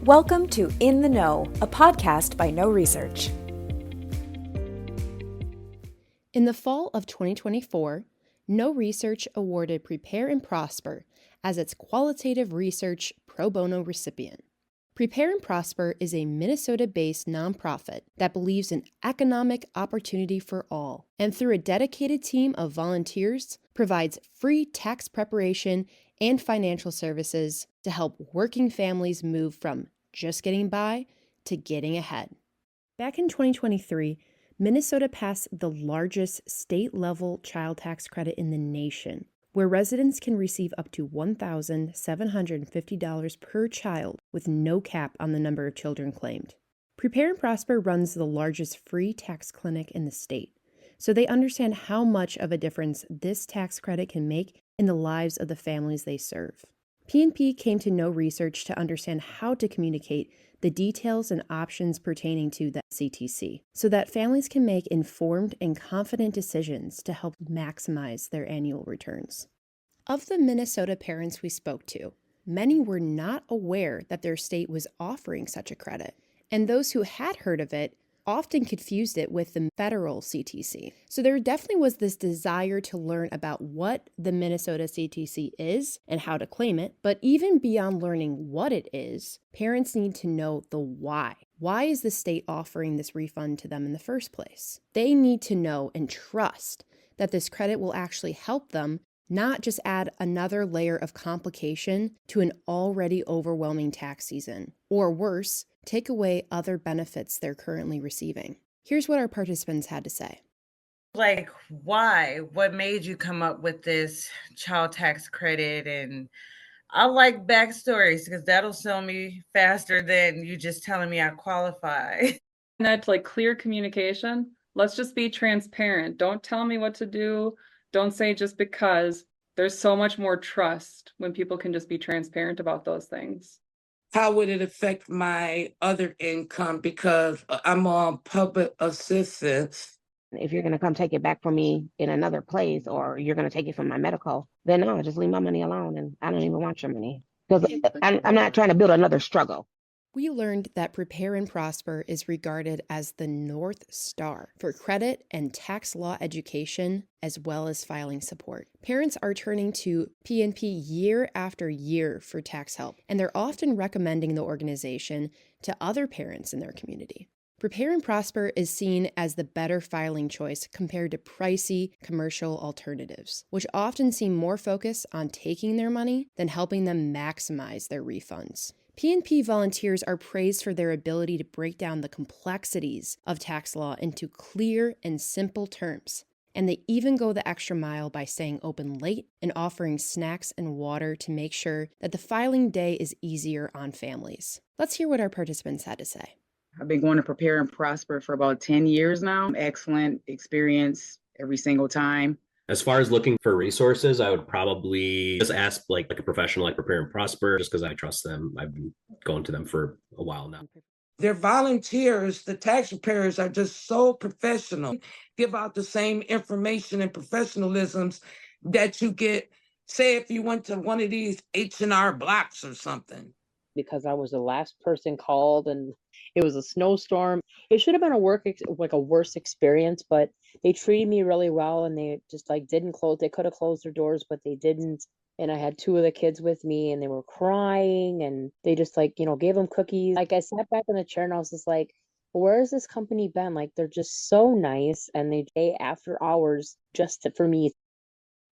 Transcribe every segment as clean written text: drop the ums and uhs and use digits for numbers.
Welcome to In the Know, a podcast by No Research. In the fall of 2024, No Research awarded Prepare and Prosper as its qualitative research pro bono recipient. Prepare and Prosper is a Minnesota-based nonprofit that believes in economic opportunity for all, and through a dedicated team of volunteers, provides free tax preparation and financial services to help working families move from just getting by to getting ahead. Back in 2023, Minnesota passed the largest state-level child tax credit in the nation, where residents can receive up to $1,750 per child with no cap on the number of children claimed. Prepare and Prosper runs the largest free tax clinic in the state, so they understand how much of a difference this tax credit can make in the lives of the families they serve. P&P came to No Research to understand how to communicate the details and options pertaining to the CTC so that families can make informed and confident decisions to help maximize their annual returns. Of the Minnesota parents we spoke to, many were not aware that their state was offering such a credit, and those who had heard of it often confused it with the federal CTC. So there definitely was this desire to learn about what the Minnesota CTC is and how to claim it. But even beyond learning what it is, parents need to know the why. Why is the state offering this refund to them in the first place? They need to know and trust that this credit will actually help them, not just add another layer of complication to an already overwhelming tax season, or worse, take away other benefits they're currently receiving. Here's what our participants had to say. Like, why? What made you come up with this child tax credit? And I like backstories because that'll sell me faster than you just telling me I qualify. And that's like clear communication. Let's just be transparent. Don't tell me what to do. Don't say just because. There's so much more trust when people can just be transparent about those things. How would it affect my other income? Because I'm on public assistance. If you're going to come take it back from me in another place, or you're going to take it from my medical, then no, just leave my money alone. And I don't even want your money because I'm not trying to build another struggle. We learned that Prepare and Prosper is regarded as the North Star for credit and tax law education, as well as filing support. Parents are turning to P&P year after year for tax help, and they're often recommending the organization to other parents in their community. Prepare and Prosper is seen as the better filing choice compared to pricey commercial alternatives, which often seem more focused on taking their money than helping them maximize their refunds. P&P volunteers are praised for their ability to break down the complexities of tax law into clear and simple terms, and they even go the extra mile by staying open late and offering snacks and water to make sure that the filing day is easier on families. Let's hear what our participants had to say. I've been going to Prepare and Prosper for about 10 years now. Excellent experience every single time. As far as looking for resources, I would probably just ask like a professional like Prepare and Prosper, just because I trust them. I've been going to them for a while now. Their volunteers, the tax preparers, are just so professional. Give out the same information and professionalisms that you get, say, if you went to one of these H&R Blocks or something. Because I was the last person called and it was a snowstorm. It should have been a worse experience, but they treated me really well and they just didn't close. They could have closed their doors, but they didn't. And I had two of the kids with me and they were crying and they just gave them cookies. I sat back in the chair and I was just like, where has this company been? They're just so nice and they stay after hours for me.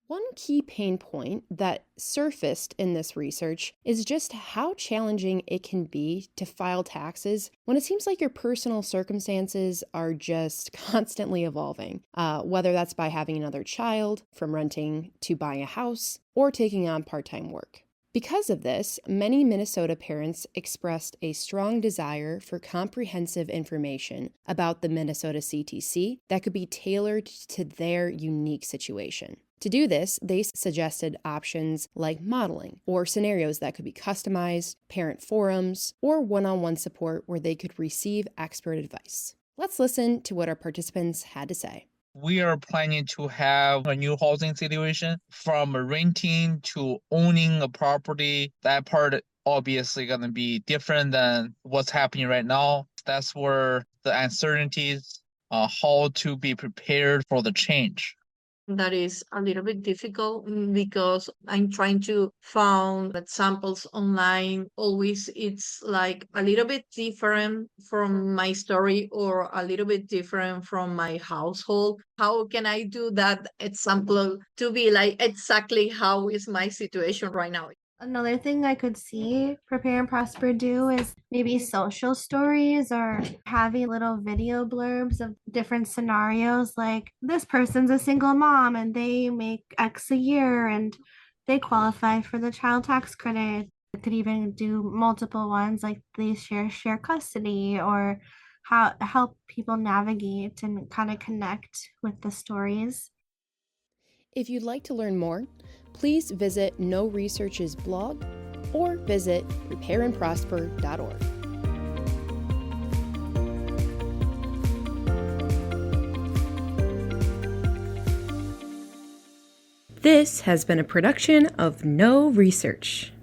One key pain point that surfaced in this research is just how challenging it can be to file taxes when it seems like your personal circumstances are just constantly evolving, whether that's by having another child, from renting to buying a house, or taking on part-time work. Because of this, many Minnesota parents expressed a strong desire for comprehensive information about the Minnesota CTC that could be tailored to their unique situation. To do this, they suggested options like modeling or scenarios that could be customized, parent forums, or one-on-one support where they could receive expert advice. Let's listen to what our participants had to say. We are planning to have a new housing situation from renting to owning a property. That part obviously going to be different than what's happening right now. That's where the uncertainties, how to be prepared for the change. That is a little bit difficult because I'm trying to find examples online. Always it's like a little bit different from my story or a little bit different from my household. How can I do that example to be like exactly how is my situation right now? Another thing I could see Prepare and Prosper do is maybe social stories or having little video blurbs of different scenarios. Like this person's a single mom and they make X a year and they qualify for the child tax credit. It could even do multiple ones like they share custody or how help people navigate and kind of connect with the stories. If you'd like to learn more, please visit No Research's blog or visit prepareandprosper.org. This has been a production of No Research.